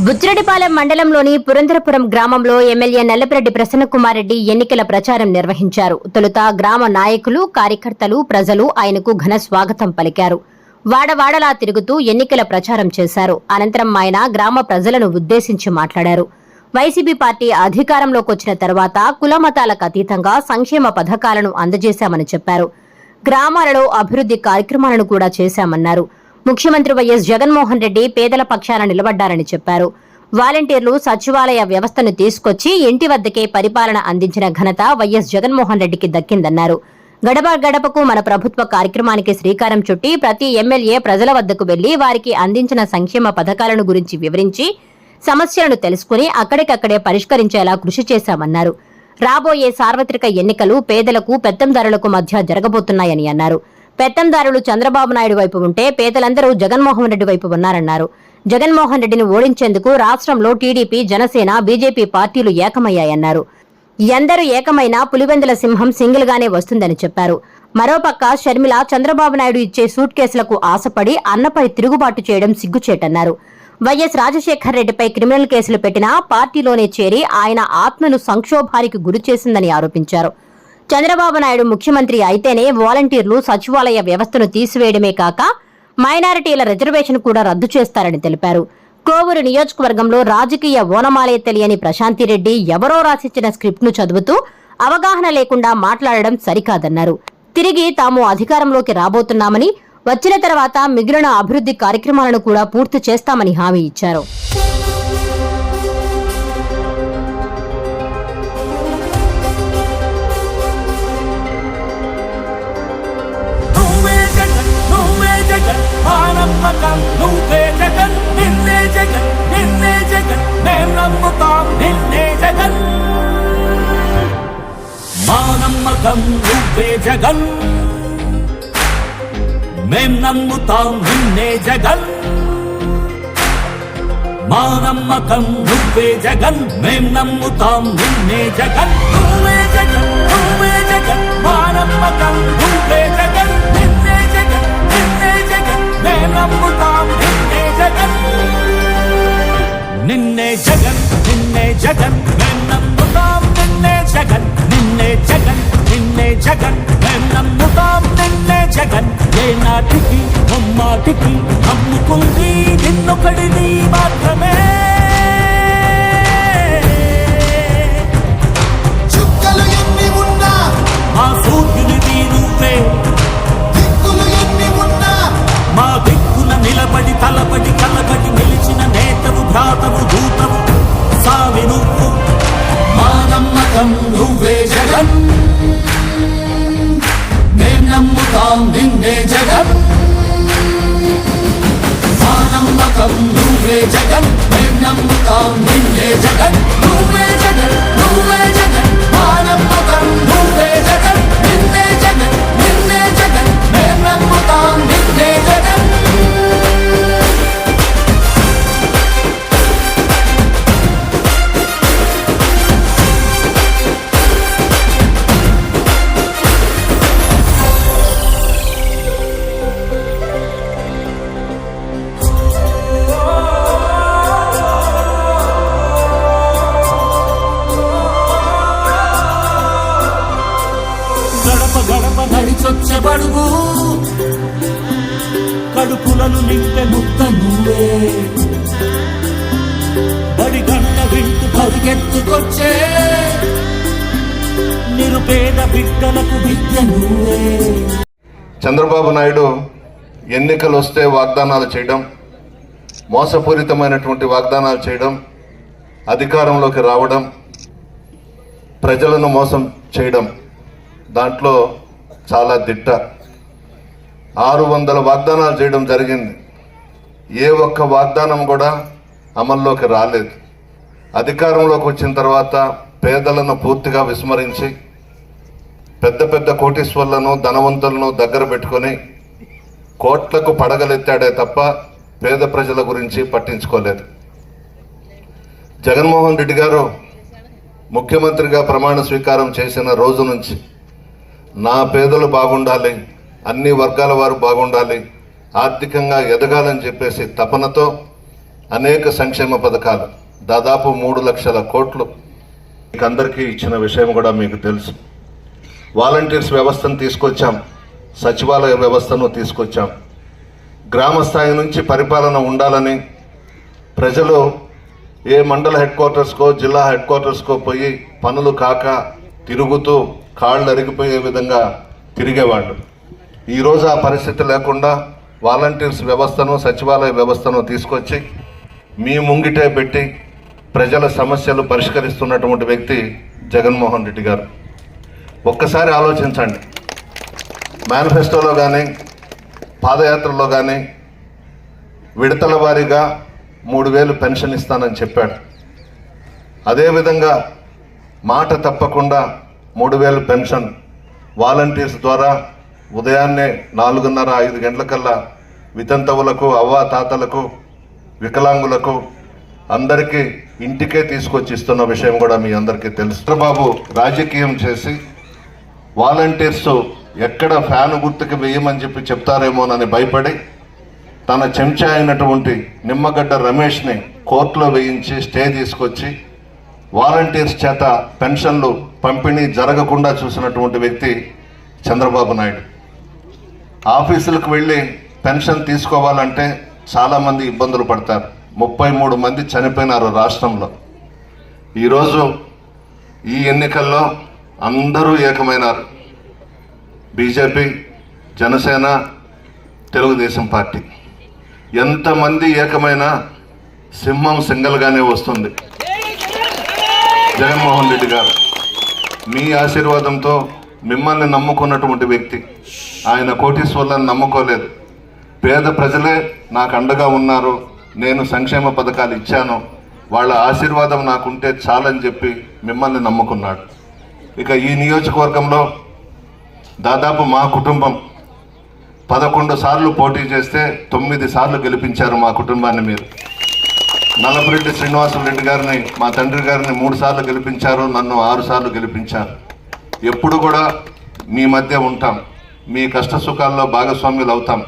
బుచ్చిరెడ్డిపాలెం మండలంలోని పురంధరపురం గ్రామంలో ఎమ్మెల్యే నల్లపిరెడ్డి ప్రసన్నకుమార్ రెడ్డి ఎన్నికల ప్రచారం నిర్వహించారు. తొలుత గ్రామ నాయకులు, కార్యకర్తలు, ప్రజలు ఆయనకు ఘన స్వాగతం పలికారు. వాడవాడలా తిరుగుతూ ఎన్నికల ప్రచారం చేశారు. అనంతరం ఆయన గ్రామ ప్రజలను ఉద్దేశించి మాట్లాడారు. వైసీపీ పార్టీ అధికారంలోకి వచ్చిన తర్వాత కులమతాలకు అతీతంగా సంక్షేమ పథకాలను అందజేశామని చెప్పారు. గ్రామాలలో అభివృద్ధి కార్యక్రమాలను కూడా చేశామన్నారు. ముఖ్యమంత్రి వైఎస్ జగన్మోహన్ రెడ్డి పేదల పక్షాన నిలబడ్డారని చెప్పారు. వాలంటీర్లు సచివాలయ వ్యవస్థను తీసుకొచ్చి ఇంటి వద్దకే పరిపాలన అందించిన ఘనత వైఎస్ జగన్మోహన్ రెడ్డికి దక్కిందన్నారు. గడప గడపకు మన ప్రభుత్వ కార్యక్రమానికి శ్రీకారం చుట్టి ప్రతి ఎమ్మెల్యే ప్రజల వద్దకు వెళ్లి వారికి అందించిన సంక్షేమ పథకాలను గురించి వివరించి సమస్యలను తెలుసుకుని అక్కడికక్కడే పరిష్కరించేలా కృషి చేశామన్నారు. రాబోయే సార్వత్రిక ఎన్నికలు పేదలకు, పెత్తందారులకు మధ్య జరగబోతున్నాయని అన్నారు. పెత్తందారులు చంద్రబాబు నాయుడు వైపు ఉంటే పేదలందరూ జగన్మోహన్ రెడ్డి వైపు ఉన్నారన్నారు. జగన్మోహన్ రెడ్డిని ఓడించేందుకు రాష్ట్రంలో టీడీపీ, జనసేన, బీజేపీ పార్టీలు ఏకమయ్యాయన్నారు. ఎందరూ ఏకమైనా పులివెందుల సింహం సింగిల్ గానే వస్తుందని చెప్పారు. మరోపక్క షర్మిల చంద్రబాబు నాయుడు ఇచ్చే సూట్ కేసులకు ఆశపడి అన్నపై తిరుగుబాటు చేయడం సిగ్గుచేటన్నారు. వైఎస్ రాజశేఖర్ రెడ్డిపై క్రిమినల్ కేసులు పెట్టినా పార్టీలోనే చేరి ఆయన ఆత్మను సంక్షోభానికి గురి చేసిందని ఆరోపించారు. చంద్రబాబు నాయుడు ముఖ్యమంత్రి అయితేనే వాలంటీర్లు సచివాలయ వ్యవస్థను తీసివేయడమే కాక మైనారిటీల రిజర్వేషన్ కూడా రద్దు చేస్తారని తెలిపారు. కోవూరు నియోజకవర్గంలో రాజకీయ ఓనమాలే తెలియని ప్రశాంతిరెడ్డి ఎవరో రాసిచ్చిన స్క్రిప్ట్ను చదువుతూ అవగాహన లేకుండా మాట్లాడడం సరికాదన్నారు. తిరిగి తాము అధికారంలోకి రాబోతున్నామని, వచ్చిన తర్వాత మిగిలిన అభివృద్ధి కార్యక్రమాలను కూడా పూర్తి చేస్తామని హామీ ఇచ్చారు. నువ్వే జగన్, నిన్నే జగన్, నిన్నే జగన్, మేం నమ్ముతాం నిన్నే జగన్. మా నమ్మకం నువ్వే జగన్, మేం నమ్ముతాం నిన్నే జగన్. మా నమ్మకం నువ్వే జగన్, మేం నమ్ముతాం నిన్నే జగన్. నువ్వే జగన్, నువ్వే జగన్, మా నమ్మకం నువ్వే జగన్, నిన్నే జగన్, నిన్నే జగన్, మేం నమ్ముతాం నిన్నే జగన్. నిన్నే జగన్, నిన్నే జగన్, మేం నమ్ముతాం నిన్నే జగన్, నిన్నే జగన్, నిన్నే జగన్, మేం నమ్ముతాం నిన్నే జగన్. ఏ నాటికి ముమ్మాటికి నమ్ముకుంది నిన్నొకడిని మాత్రమే. చుక్కలు ఎన్ని ఉన్నా మా సూర్యునిది నువ్వే, దిక్కులు ఎన్ని ఉన్నా మా దిక్కున నిలబడి తలబడి కలబడి నిలిచిన నేతవు, భ్రాతవు, దూతవు సావి నువ్వు. మా నమ్మకం నువ్వే జగన్, మేం నమ్ముతాం నిన్నే జగన్. మా నమ్మకం నువ్వే జగన్, మేం నమ్ముతాం నిన్నే జగన్. నువ్వే జగన్, నువ్వే జగన్, మా నమ్మకం నువ్వే జగన్, నిన్నే జగన్, నిన్నే జగన్, మేం నమ్ముతాం నిన్నే జగన్. గడప గడప నడిచొచ్చే బడుగు, కడుపులను నింపే ముద్ద నువ్వే. బడి గంట వింటూ పరిగెత్తుకొచ్చే నిరుపేద బిడ్డలకు విద్య నువ్వే. చంద్రబాబు నాయుడు ఎన్నికలు వస్తే వాగ్దానాలు చేయడం, మోసపూరితమైనటువంటి వాగ్దానాలు చేయడం, అధికారంలోకి రావడం, ప్రజలను మోసం చేయడం, దాంట్లో చాలా దిట్ట. 600 వాగ్దానాలు చేయడం జరిగింది. ఏ ఒక్క వాగ్దానం కూడా అమల్లోకి రాలేదు. అధికారంలోకి వచ్చిన తర్వాత పేదలను పూర్తిగా విస్మరించి పెద్ద పెద్ద కోటీశ్వర్లను, ధనవంతులను దగ్గర పెట్టుకొని కోట్లకు పడగలెత్తాడే తప్ప పేద ప్రజల గురించి పట్టించుకోలేదు. జగన్మోహన్ రెడ్డి గారు ముఖ్యమంత్రిగా ప్రమాణ స్వీకారం చేసిన రోజు నుంచి నా పేదలు బాగుండాలి, అన్ని వర్గాల వారు బాగుండాలి, ఆర్థికంగా ఎదగాలని చెప్పేసి తపనతో అనేక సంక్షేమ పథకాలు దాదాపు 3 లక్షల కోట్లు మీకు అందరికీ ఇచ్చిన విషయం కూడా మీకు తెలుసు. వాలంటీర్స్ వ్యవస్థను తీసుకొచ్చాం, సచివాలయ వ్యవస్థను తీసుకొచ్చాం. గ్రామ స్థాయి నుంచి పరిపాలన ఉండాలని ప్రజలు ఏ మండల హెడ్ క్వార్టర్స్కో జిల్లా హెడ్ క్వార్టర్స్కో పోయి పనులు కాక తిరుగుతూ కాళ్ళు అరిగిపోయే విధంగా తిరిగేవాళ్ళు. ఈరోజు ఆ పరిస్థితి లేకుండా వాలంటీర్స్ వ్యవస్థను సచివాలయ వ్యవస్థను తీసుకొచ్చి మీ ముంగిటే పెట్టి ప్రజల సమస్యలు పరిష్కరిస్తున్నటువంటి వ్యక్తి జగన్మోహన్ రెడ్డి గారు. ఒక్కసారి ఆలోచించండి, మేనిఫెస్టోలో కానీ పాదయాత్రలో కానీ విడతల వారీగా 3,000 పెన్షన్ ఇస్తానని చెప్పాడు. అదేవిధంగా మాట తప్పకుండా 3,000 పెన్షన్ వాలంటీర్స్ ద్వారా ఉదయాన్నే 4:30-5 గంటలకల్లా వితంతవులకు అవ్వా తాతలకు వికలాంగులకు అందరికీ ఇంటికే తీసుకొచ్చి ఇస్తున్న విషయం కూడా మీ అందరికీ తెలుసు. చంద్రబాబు రాజకీయం చేసి వాలంటీర్స్ ఎక్కడ ఫ్యాన్ గుర్తుకి వేయమని చెప్పి చెప్తారేమోనని భయపడి తన చెంచా అయినటువంటి నిమ్మగడ్డ రమేష్ని కోర్టులో వేయించి స్టే తీసుకొచ్చి వాలంటీర్స్ చేత పెన్షన్లు పంపిణీ జరగకుండా చూసినటువంటి వ్యక్తి చంద్రబాబు నాయుడు. ఆఫీసులకు వెళ్ళి పెన్షన్ తీసుకోవాలంటే చాలామంది ఇబ్బందులు పడతారు. 33 మంది చనిపోయినారు రాష్ట్రంలో. ఈరోజు ఈ ఎన్నికల్లో అందరూ ఏకమైనారు. బీజేపీ, జనసేన, తెలుగుదేశం పార్టీ ఎంతమంది ఏకమైనా సింహం సింగల్గానే వస్తుంది. జగన్మోహన్ రెడ్డి గారు మీ ఆశీర్వాదంతో మిమ్మల్ని నమ్ముకున్నటువంటి వ్యక్తి. ఆయన కోటీశ్వర్లను నమ్ముకోలేదు. పేద ప్రజలే నాకు అండగా ఉన్నారు, నేను సంక్షేమ పథకాలు ఇచ్చాను, వాళ్ళ ఆశీర్వాదం నాకుంటే చాలని చెప్పి మిమ్మల్ని నమ్ముకున్నాడు. ఇక ఈ నియోజకవర్గంలో దాదాపు మా కుటుంబం 11 సార్లు పోటీ చేస్తే 9 సార్లు గెలిపించారు మా కుటుంబాన్ని మీరు. నల్లపురెడ్డి శ్రీనివాసరెడ్డి గారిని, మా తండ్రి గారిని 3 సార్లు గెలిపించారు, నన్ను 6 సార్లు గెలిపించారు. ఎప్పుడు కూడా మీ మధ్య ఉంటాం, మీ కష్ట సుఖాల్లో భాగస్వామ్యులు అవుతాం.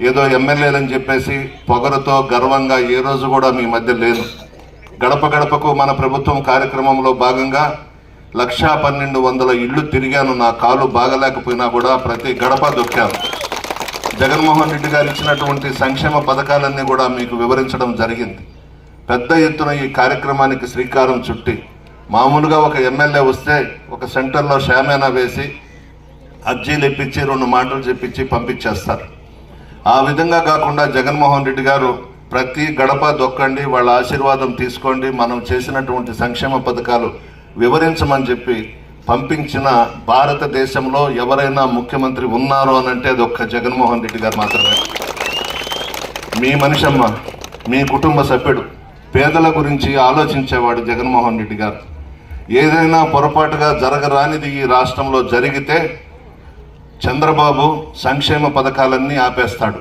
ఏదో ఎమ్మెల్యేలని చెప్పేసి పొగరుతో గర్వంగా ఏ రోజు కూడా మీ మధ్య లేదు. గడప గడపకు మన ప్రభుత్వం కార్యక్రమంలో భాగంగా 1,12,100 ఇళ్ళు తిరిగాను. నా కాలు బాగలేకపోయినా కూడా ప్రతి గడప దొక్కాను. జగన్మోహన్ రెడ్డి గారు ఇచ్చినటువంటి సంక్షేమ పథకాలన్నీ కూడా మీకు వివరించడం జరిగింది. పెద్ద ఎత్తున ఈ కార్యక్రమానికి శ్రీకారం చుట్టి మామూలుగా ఒక ఎమ్మెల్యే వస్తే ఒక సెంటర్లో షామేనా వేసి అర్జీలు ఇప్పించి 2 మాటలు చెప్పించి పంపించేస్తారు. ఆ విధంగా కాకుండా జగన్మోహన్ రెడ్డి గారు ప్రతి గడప దొక్కండి, వాళ్ళ ఆశీర్వాదం తీసుకోండి, మనం చేసినటువంటి సంక్షేమ పథకాలు వివరించమని చెప్పి పంపించిన భారతదేశంలో ఎవరైనా ముఖ్యమంత్రి ఉన్నారు అని అంటే అది ఒక్క జగన్మోహన్ రెడ్డి గారు మాత్రమే. మీ మనిషమ్మ, మీ కుటుంబ సభ్యుడు, పేదల గురించి ఆలోచించేవాడు జగన్మోహన్ రెడ్డి గారు. ఏదైనా పొరపాటుగా జరగరానిది ఈ రాష్ట్రంలో జరిగితే చంద్రబాబు సంక్షేమ పథకాలన్నీ ఆపేస్తాడు,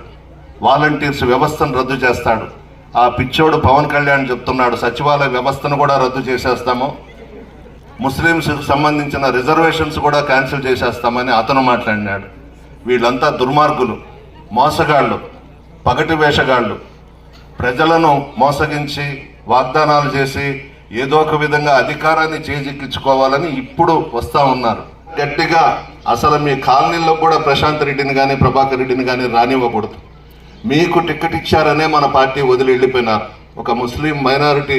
వాలంటీర్స్ వ్యవస్థను రద్దు చేస్తాడు. ఆ పిచ్చోడు పవన్ కళ్యాణ్ చెప్తున్నాడు సచివాలయ వ్యవస్థను కూడా రద్దు చేసేస్తాము, ముస్లింస్కి సంబంధించిన రిజర్వేషన్స్ కూడా క్యాన్సిల్ చేసేస్తామని అతను మాట్లాడినాడు. వీళ్ళంతా దుర్మార్గులు, మోసగాళ్ళు, పగటి వేషగాళ్ళు. ప్రజలను మోసగించి వాగ్దానాలు చేసి ఏదో ఒక విధంగా అధికారాన్ని చేజిక్కించుకోవాలని ఇప్పుడు వస్తూ ఉన్నారు. గట్టిగా అసలు మీ కాలనీల్లో కూడా ప్రశాంత్ రెడ్డిని కానీ ప్రభాకర్ రెడ్డిని కానీ రానివ్వకూడదు. మీకు టికెట్ ఇచ్చారనే మన పార్టీ వదిలి వెళ్ళిపోయినారు. ఒక ముస్లిం మైనారిటీ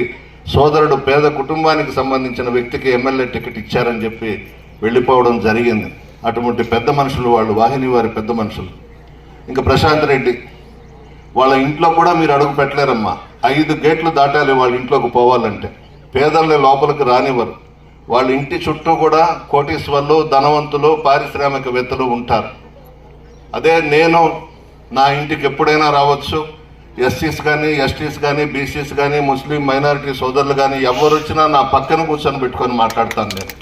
సోదరుడు పేద కుటుంబానికి సంబంధించిన వ్యక్తికి ఎమ్మెల్యే టికెట్ ఇచ్చారని చెప్పి వెళ్ళిపోవడం జరిగింది. అటువంటి పెద్ద మనుషులు వాళ్ళు, వాహిని వారి పెద్ద మనుషులు. ఇంకా ప్రశాంత్ రెడ్డి వాళ్ళ ఇంట్లో కూడా మీరు అడుగు పెట్టలేరమ్మా. 5 గేట్లు దాటాలి వాళ్ళ ఇంట్లోకి పోవాలంటే. పేదల్ని లోపలికి రానివ్వరు. వాళ్ళ ఇంటి చుట్టూ కూడా కోటీశ్వర్లు, ధనవంతులు, పారిశ్రామికవేత్తలు ఉంటారు. అదే నేను నా ఇంటికి ఎప్పుడైనా రావచ్చు. ఎస్సీస్ కానీ, ఎస్టీస్ కానీ, బీసీస్ కానీ, ముస్లిం మైనారిటీ సోదరులు కానీ ఎవరు వచ్చినా నా పక్కన కూర్చొని పెట్టుకొని మాట్లాడతాను నేను.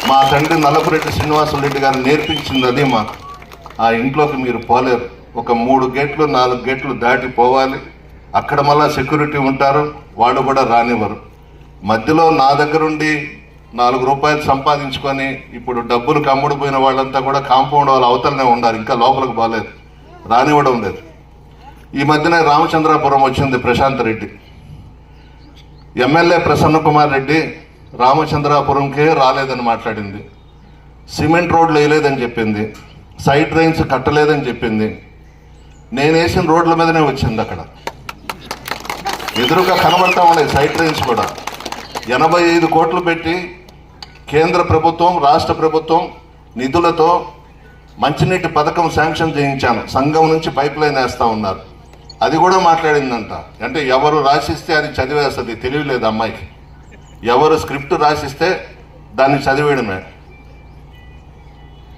మా తండ్రి నల్లపురెడ్డి శ్రీనివాసరెడ్డి గారు నేర్పించింది అది మాకు. ఆ ఇంట్లోకి మీరు పోలేరు. ఒక 3 గేట్లు 4 గేట్లు దాటి పోవాలి. అక్కడ మళ్ళీ సెక్యూరిటీ ఉంటారు, వాళ్ళు కూడా రానివ్వరు. మధ్యలో నా దగ్గరుండి 4 రూపాయలు సంపాదించుకొని ఇప్పుడు డబ్బులకు అమ్ముడుపోయిన వాళ్ళంతా కూడా కాంపౌండ్ వాళ్ళ అవతలనే ఉన్నారు, ఇంకా లోపలికి పోలేదు, రానివ్వడం లేదు. ఈ మధ్యనే రామచంద్రాపురం వచ్చింది ప్రశాంత్ రెడ్డి. ఎమ్మెల్యే ప్రసన్న కుమార్ రెడ్డి రామచంద్రాపురంకే రాలేదని మాట్లాడింది. సిమెంట్ రోడ్లు వేయలేదని చెప్పింది. సైడ్ డ్రైన్స్ కట్టలేదని చెప్పింది. నేను వేసిన రోడ్ల మీదనే వచ్చింది. అక్కడ ఎదురుగా కనబడతా ఉన్నాయి సైడ్ డ్రైన్స్ కూడా. 85 కోట్లు పెట్టి కేంద్ర ప్రభుత్వం రాష్ట్ర ప్రభుత్వం నిధులతో మంచినీటి పథకం శాంక్షన్ చేయించాను. సంఘం నుంచి పైప్ లైన్ వేస్తూ ఉన్నారు. అది కూడా మాట్లాడిందంట. అంటే ఎవరు రాసిస్తే అది చదివేస్తుంది. తెలియలేదు అమ్మాయికి. ఎవరు స్క్రిప్ట్ రాసిస్తే దాన్ని చదివేయడమే.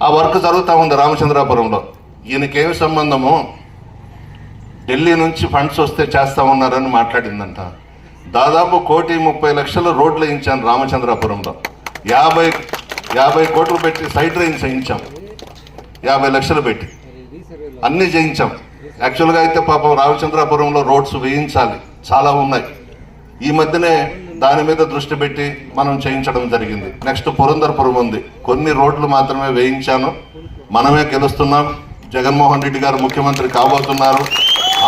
ఆ వర్క్ జరుగుతూ ఉంది రామచంద్రాపురంలో. ఈయనకేమి సంబంధము? ఢిల్లీ నుంచి ఫండ్స్ వస్తే చేస్తా ఉన్నారని మాట్లాడిందంట. దాదాపు 1,30,00,000 రోడ్లు వేయించాను రామచంద్రాపురంలో. 50 కోట్లు పెట్టి సైడ్ డ్రైన్స్ వేయించాం. 50 లక్షలు పెట్టి అన్నీ చేయించాం. యాక్చువల్గా అయితే పాపం రామచంద్రాపురంలో రోడ్స్ వేయించాలి, చాలా ఉన్నాయి. ఈ మధ్యనే దాని మీద దృష్టి పెట్టి మనం చేయించడం జరిగింది. నెక్స్ట్ పురంధర్పురం ఉంది. కొన్ని రోడ్లు మాత్రమే వేయించాను. మనమే గెలుస్తున్నాం. జగన్మోహన్ రెడ్డి గారు ముఖ్యమంత్రి కాబోతున్నారు.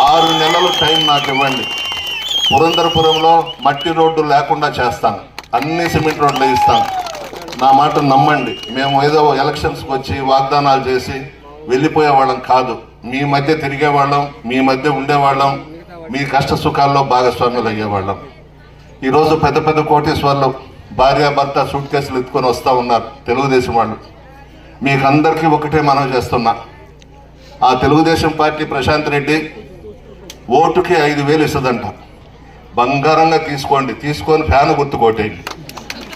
6 నెలలు టైం నాకు ఇవ్వండి. పురంధర్పురంలో మట్టి రోడ్డు లేకుండా చేస్తాను. అన్ని సిమెంట్ రోడ్లు వేయిస్తాను. నా మాట నమ్మండి. మేము ఏదో ఎలక్షన్స్కి వచ్చి వాగ్దానాలు చేసి వెళ్ళిపోయే వాళ్ళం కాదు. మీ మధ్య తిరిగేవాళ్ళం, మీ మధ్య ఉండేవాళ్ళం, మీ కష్ట సుఖాల్లో భాగస్వాములు అయ్యేవాళ్ళం. ఈరోజు పెద్ద పెద్ద కోటీశ్వర్లు భార్యాభర్త సూట్ కేసులు ఎత్తుకొని వస్తూ ఉన్నారు తెలుగుదేశం వాళ్ళు. మీకు అందరికీ ఒకటే మనవి చేస్తున్నా. ఆ తెలుగుదేశం పార్టీ ప్రశాంత్ రెడ్డి ఓటుకి 5,000 ఇస్తుందంట. బంగారంగా తీసుకోండి. తీసుకొని ఫ్యాన్ గుర్తుకోటేయండి.